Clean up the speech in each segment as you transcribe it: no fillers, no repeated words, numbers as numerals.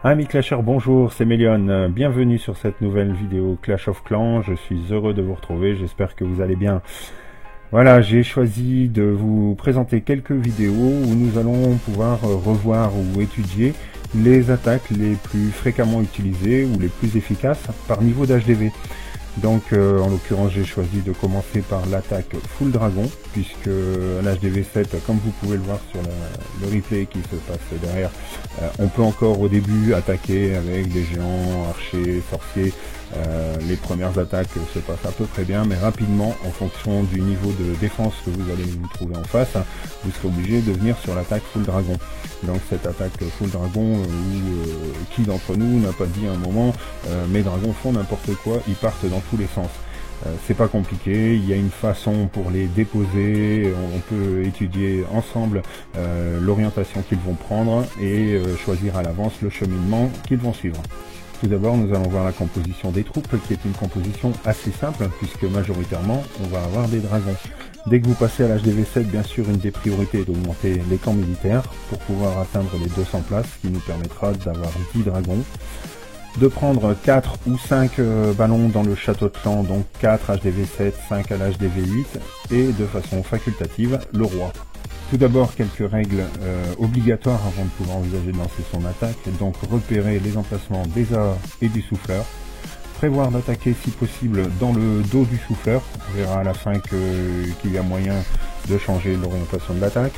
Amis Clashers, bonjour, c'est Mélion, bienvenue sur cette nouvelle vidéo Clash of Clans, je suis heureux de vous retrouver, j'espère que vous allez bien. Voilà, j'ai choisi de vous présenter quelques vidéos où nous allons pouvoir revoir ou étudier les attaques les plus fréquemment utilisées ou les plus efficaces par niveau d'HDV. Donc en l'occurrence j'ai choisi de commencer par l'attaque Full Dragon, puisque l'HDV 7, comme vous pouvez le voir sur le replay qui se passe derrière, on peut encore au début attaquer avec des géants, archers, sorciers. Les premières attaques se passent à peu près bien, mais rapidement, en fonction du niveau de défense que vous allez vous trouver en face, vous serez obligé de venir sur l'attaque Full Dragon. Donc cette attaque Full Dragon, qui d'entre nous n'a pas dit à un moment mes dragons font n'importe quoi, ils partent dans tous les sens. C'est pas compliqué, il y a une façon pour les déposer, on peut étudier ensemble l'orientation qu'ils vont prendre et choisir à l'avance le cheminement qu'ils vont suivre. Tout d'abord, nous allons voir la composition des troupes, qui est une composition assez simple, puisque majoritairement, on va avoir des dragons. Dès que vous passez à l'HDV 7, bien sûr, une des priorités est d'augmenter les camps militaires, pour pouvoir atteindre les 200 places, ce qui nous permettra d'avoir 10 dragons. De prendre 4 ou 5 ballons dans le château de clan, donc 4 HDV 7, 5 à l'HDV 8, et de façon facultative, le roi. Tout d'abord, quelques règles obligatoires avant de pouvoir envisager de lancer son attaque. Donc repérer les emplacements des A et du souffleur. Prévoir d'attaquer si possible dans le dos du souffleur. On verra à la fin qu'il y a moyen de changer l'orientation de l'attaque.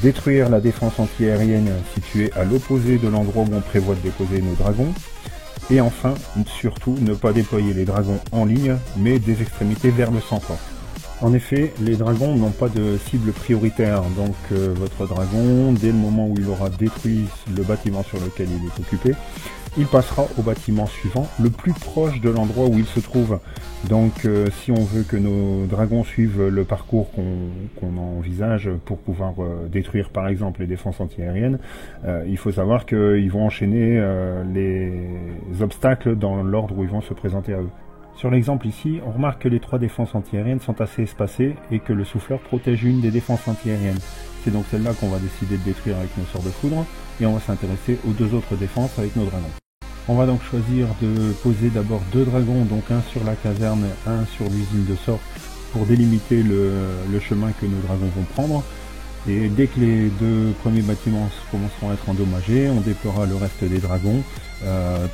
Détruire la défense anti-aérienne située à l'opposé de l'endroit où on prévoit de déposer nos dragons. Et enfin, surtout, ne pas déployer les dragons en ligne, mais des extrémités vers le centre. En effet, les dragons n'ont pas de cible prioritaire, donc votre dragon, dès le moment où il aura détruit le bâtiment sur lequel il est occupé, il passera au bâtiment suivant, le plus proche de l'endroit où il se trouve. Donc si on veut que nos dragons suivent le parcours qu'on envisage pour pouvoir détruire par exemple les défenses antiaériennes, il faut savoir qu'ils vont enchaîner les obstacles dans l'ordre où ils vont se présenter à eux. Sur l'exemple ici, on remarque que les 3 défenses antiaériennes sont assez espacées et que le souffleur protège une des défenses antiaériennes. C'est donc celle-là qu'on va décider de détruire avec nos sorts de foudre et on va s'intéresser aux 2 autres défenses avec nos dragons. On va donc choisir de poser d'abord 2 dragons, donc un sur la caserne et un sur l'usine de sorts pour délimiter le chemin que nos dragons vont prendre. Et dès que les 2 premiers bâtiments commenceront à être endommagés, on déploiera le reste des dragons,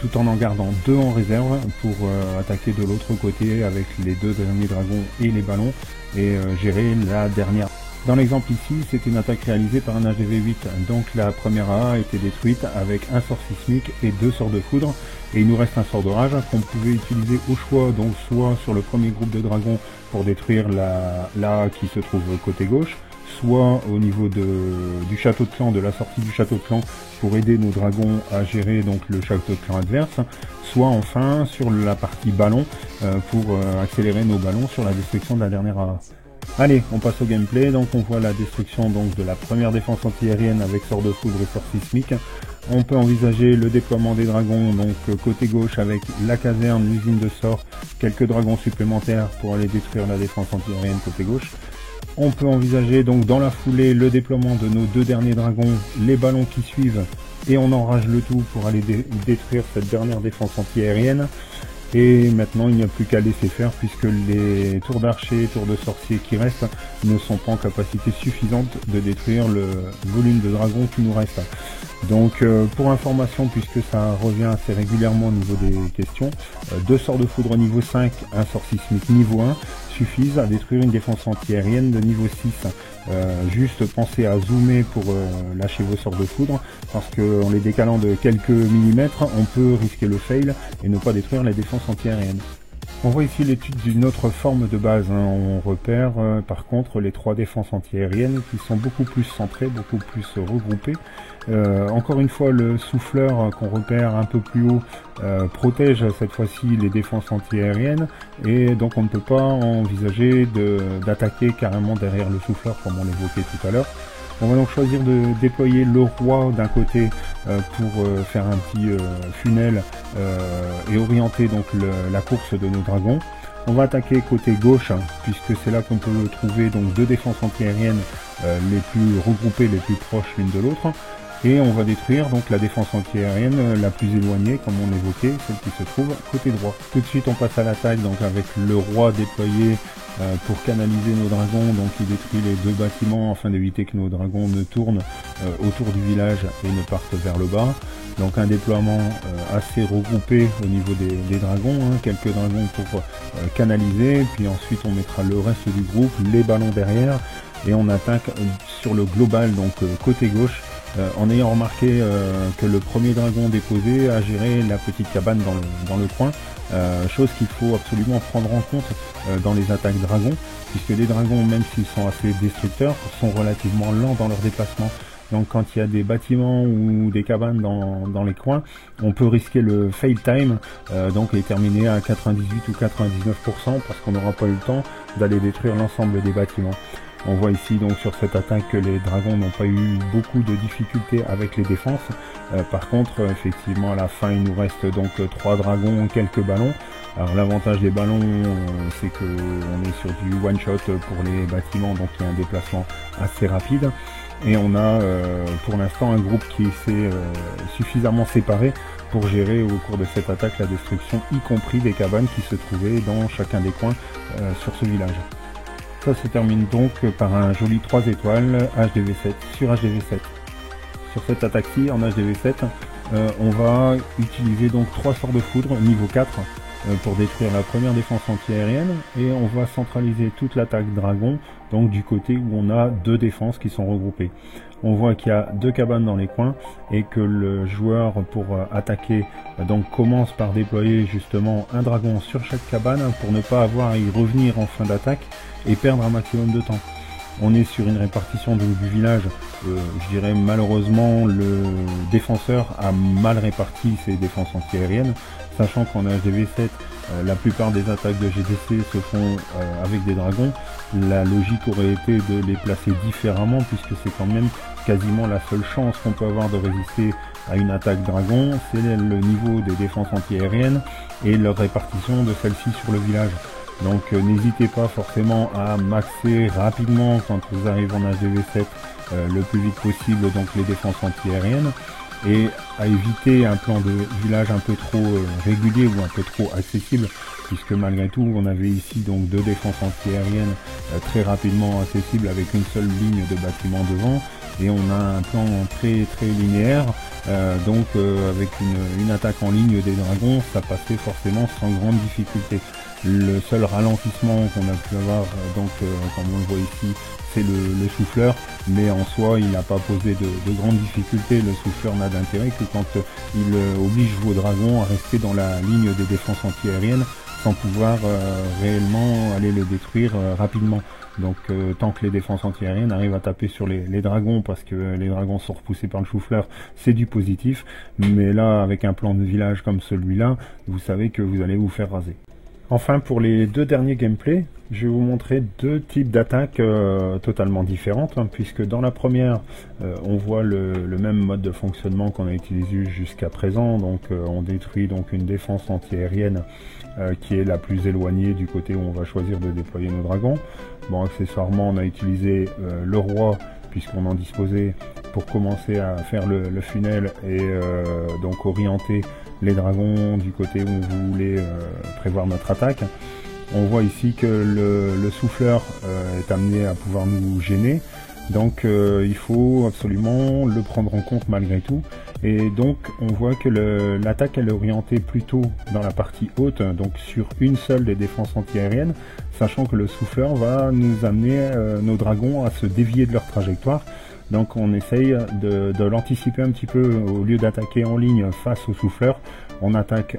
tout en gardant 2 en réserve pour attaquer de l'autre côté avec les 2 derniers dragons et les ballons et gérer la dernière. Dans l'exemple ici, c'est une attaque réalisée par un HDV 8, donc la première A a été détruite avec un sort sismique et 2 sorts de foudre, et il nous reste un sort d'orage qu'on pouvait utiliser au choix, donc soit sur le premier groupe de dragons pour détruire la A qui se trouve côté gauche, soit au niveau du château de clan, de la sortie du château de clan, pour aider nos dragons à gérer donc le château de clan adverse, soit enfin sur la partie ballon, pour accélérer nos ballons sur la destruction de la dernière A. Allez, on passe au gameplay. Donc on voit la destruction donc de la première défense antiaérienne avec sort de foudre et sort sismique. On peut envisager le déploiement des dragons, donc côté gauche avec la caserne, l'usine de sorts, quelques dragons supplémentaires pour aller détruire la défense antiaérienne côté gauche. On peut envisager donc dans la foulée le déploiement de nos 2 derniers dragons, les ballons qui suivent, et on enrage le tout pour aller détruire cette dernière défense antiaérienne. Et maintenant il n'y a plus qu'à laisser faire, puisque les tours d'archers, tours de sorciers qui restent ne sont pas en capacité suffisante de détruire le volume de dragons qui nous reste. Donc pour information, puisque ça revient assez régulièrement au niveau des questions, 2 sorts de foudre niveau 5, un sort sismique niveau 1 suffisent à détruire une défense antiaérienne de niveau 6. Juste pensez à zoomer pour lâcher vos sorts de foudre, parce qu'en les décalant de quelques millimètres, on peut risquer le fail et ne pas détruire les défenses antiaériennes. On voit ici l'étude d'une autre forme de base, on repère par contre les 3 défenses antiaériennes qui sont beaucoup plus centrées, beaucoup plus regroupées. Encore une fois, le souffleur qu'on repère un peu plus haut protège cette fois-ci les défenses antiaériennes, et donc on ne peut pas envisager d'attaquer carrément derrière le souffleur comme on l'évoquait tout à l'heure. On va donc choisir de déployer le roi d'un côté pour faire un petit funnel et orienter donc la course de nos dragons. On va attaquer côté gauche, puisque c'est là qu'on peut trouver donc 2 défenses antiaériennes les plus regroupées, les plus proches l'une de l'autre. et on va détruire donc la défense antiaérienne la plus éloignée, comme on évoquait, celle qui se trouve côté droit. Tout de suite on passe à l'attaque, donc avec le roi déployé pour canaliser nos dragons. Donc il détruit les deux bâtiments afin d'éviter que nos dragons ne tournent autour du village et ne partent vers le bas. Donc un déploiement assez regroupé au niveau des dragons, hein, quelques dragons pour canaliser, puis ensuite on mettra le reste du groupe, les ballons derrière, et on attaque sur le global, donc côté gauche, en ayant remarqué que le premier dragon déposé a géré la petite cabane dans le coin, chose qu'il faut absolument prendre en compte dans les attaques dragons, puisque les dragons, même s'ils sont assez destructeurs, sont relativement lents dans leur déplacement. Donc quand il y a des bâtiments ou des cabanes dans les coins, on peut risquer le fail time, donc les terminer à 98 ou 99% parce qu'on n'aura pas eu le temps d'aller détruire l'ensemble des bâtiments. On voit ici donc sur cette attaque que les dragons n'ont pas eu beaucoup de difficultés avec les défenses. Par contre, effectivement, à la fin, il nous reste donc 3 dragons, quelques ballons. Alors l'avantage des ballons, c'est que on est sur du one shot pour les bâtiments, donc il y a un déplacement assez rapide. Et on a pour l'instant un groupe qui s'est suffisamment séparé pour gérer au cours de cette attaque la destruction, y compris des cabanes qui se trouvaient dans chacun des coins sur ce village. Ça se termine donc par un joli 3 étoiles HDV7 sur HDV7. Sur cette attaque-ci, en HDV7, on va utiliser donc 3 sorts de foudre niveau 4 pour détruire la première défense antiaérienne, et on va centraliser toute l'attaque dragon, donc du côté où on a 2 défenses qui sont regroupées. On voit qu'il y a 2 cabanes dans les coins et que le joueur pour attaquer donc commence par déployer justement un dragon sur chaque cabane pour ne pas avoir à y revenir en fin d'attaque et perdre un maximum de temps. On est sur une répartition du village, je dirais malheureusement le défenseur a mal réparti ses défenses antiaériennes, sachant qu'en HDV7 la plupart des attaques de GDC se font avec des dragons. La logique aurait été de les placer différemment, puisque c'est quand même quasiment la seule chance qu'on peut avoir de résister à une attaque dragon, c'est le niveau des défenses antiaériennes et leur répartition de celle-ci sur le village. Donc n'hésitez pas forcément à maxer rapidement quand vous arrivez en HDV7 le plus vite possible donc les défenses antiaériennes, et à éviter un plan de village un peu trop régulier ou un peu trop accessible, puisque malgré tout on avait ici donc 2 défenses antiaériennes très rapidement accessibles avec une seule ligne de bâtiment devant, et on a un plan très linéaire, donc avec une attaque en ligne des dragons, ça passait forcément sans grande difficulté. Le seul ralentissement qu'on a pu avoir, donc comme on le voit ici, c'est le souffleur, mais en soi il n'a pas posé de grandes difficultés. Le souffleur n'a d'intérêt que quand il oblige vos dragons à rester dans la ligne des défenses antiaériennes sans pouvoir réellement aller les détruire rapidement. Donc tant que les défenses antiaériennes arrivent à taper sur les dragons, parce que les dragons sont repoussés par le souffleur, c'est du positif. Mais là, avec un plan de village comme celui-là, vous savez que vous allez vous faire raser. Enfin, pour les 2 derniers gameplays, je vais vous montrer 2 types d'attaques totalement différentes, hein, puisque dans la première, on voit le même mode de fonctionnement qu'on a utilisé jusqu'à présent. Donc on détruit donc une défense antiaérienne qui est la plus éloignée du côté où on va choisir de déployer nos dragons. Bon, accessoirement, on a utilisé le roi, puisqu'on en disposait, pour commencer à faire le funnel et donc orienter les dragons du côté où vous voulez prévoir notre attaque. On voit ici que le souffleur est amené à pouvoir nous gêner, donc il faut absolument le prendre en compte malgré tout. Et donc on voit que l'attaque elle est orientée plutôt dans la partie haute, donc sur une seule des défenses antiaériennes, sachant que le souffleur va nous amener nos dragons à se dévier de leur trajectoire. Donc on essaye de l'anticiper un petit peu. Au lieu d'attaquer en ligne face au souffleur, on attaque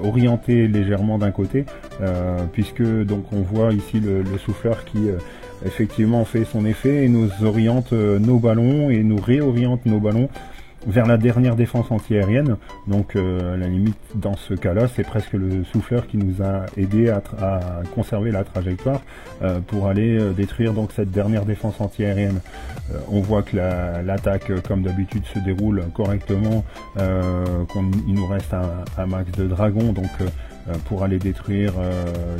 orienté légèrement d'un côté, puisque donc on voit ici le souffleur qui effectivement fait son effet et nous oriente nos ballons et nous réoriente nos ballons vers la dernière défense antiaérienne. Donc à la limite dans ce cas là c'est presque le souffleur qui nous a aidé à conserver la trajectoire pour aller détruire donc cette dernière défense antiaérienne. On voit que l'attaque comme d'habitude se déroule correctement, il nous reste un max de dragons, donc pour aller détruire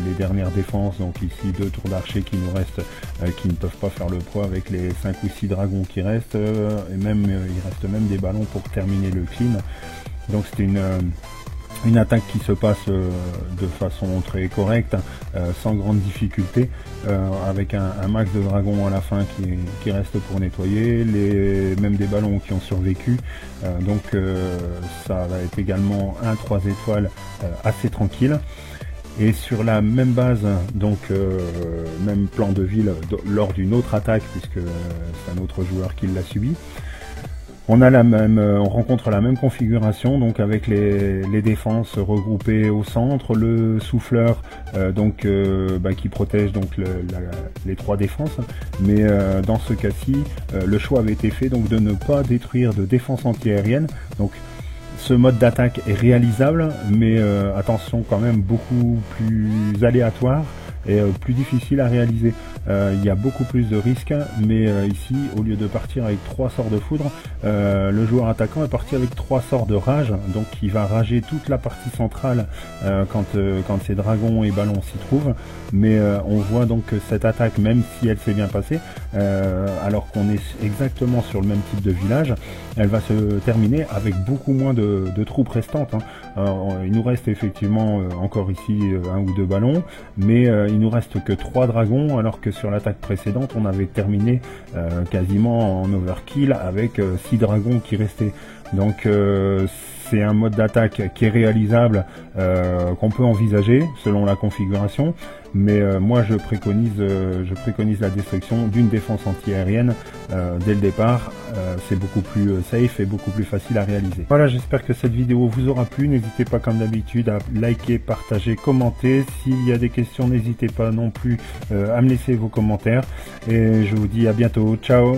les dernières défenses. Donc ici 2 tours d'archer qui nous restent, qui ne peuvent pas faire le poids avec les 5 ou 6 dragons qui restent, et même il reste même des ballons pour terminer le clean. Donc c'était une attaque qui se passe de façon très correcte, sans grande difficulté, avec un max de dragons à la fin qui reste pour nettoyer, même des ballons qui ont survécu, donc ça va être également un 3 étoiles assez tranquille. Et sur la même base, donc même plan de ville lors d'une autre attaque, puisque c'est un autre joueur qui l'a subi, on rencontre la même configuration, donc avec les défenses regroupées au centre, le souffleur qui protège donc les 3 défenses, mais dans ce cas-ci, le choix avait été fait donc de ne pas détruire de défense antiaérienne. Donc ce mode d'attaque est réalisable, mais attention, quand même beaucoup plus aléatoire et plus difficile à réaliser. Il y a beaucoup plus de risques, mais ici, au lieu de partir avec 3 sorts de foudre, le joueur attaquant est parti avec 3 sorts de rage, donc il va rager toute la partie centrale quand ces dragons et ballons s'y trouvent. Mais on voit donc que cette attaque, même si elle s'est bien passée, alors qu'on est exactement sur le même type de village, elle va se terminer avec beaucoup moins de troupes restantes, hein. Il nous reste effectivement encore ici 1 ou 2 ballons, mais il nous reste que 3 dragons, alors que sur l'attaque précédente on avait terminé quasiment en overkill avec 6 dragons qui restaient. Donc c'est un mode d'attaque qui est réalisable, qu'on peut envisager selon la configuration, mais moi je préconise la destruction d'une défense anti-aérienne dès le départ. C'est beaucoup plus safe et beaucoup plus facile à réaliser. Voilà, j'espère que cette vidéo vous aura plu. N'hésitez pas comme d'habitude à liker, partager, commenter. S'il y a des questions, n'hésitez pas non plus à me laisser vos commentaires, et je vous dis à bientôt. Ciao.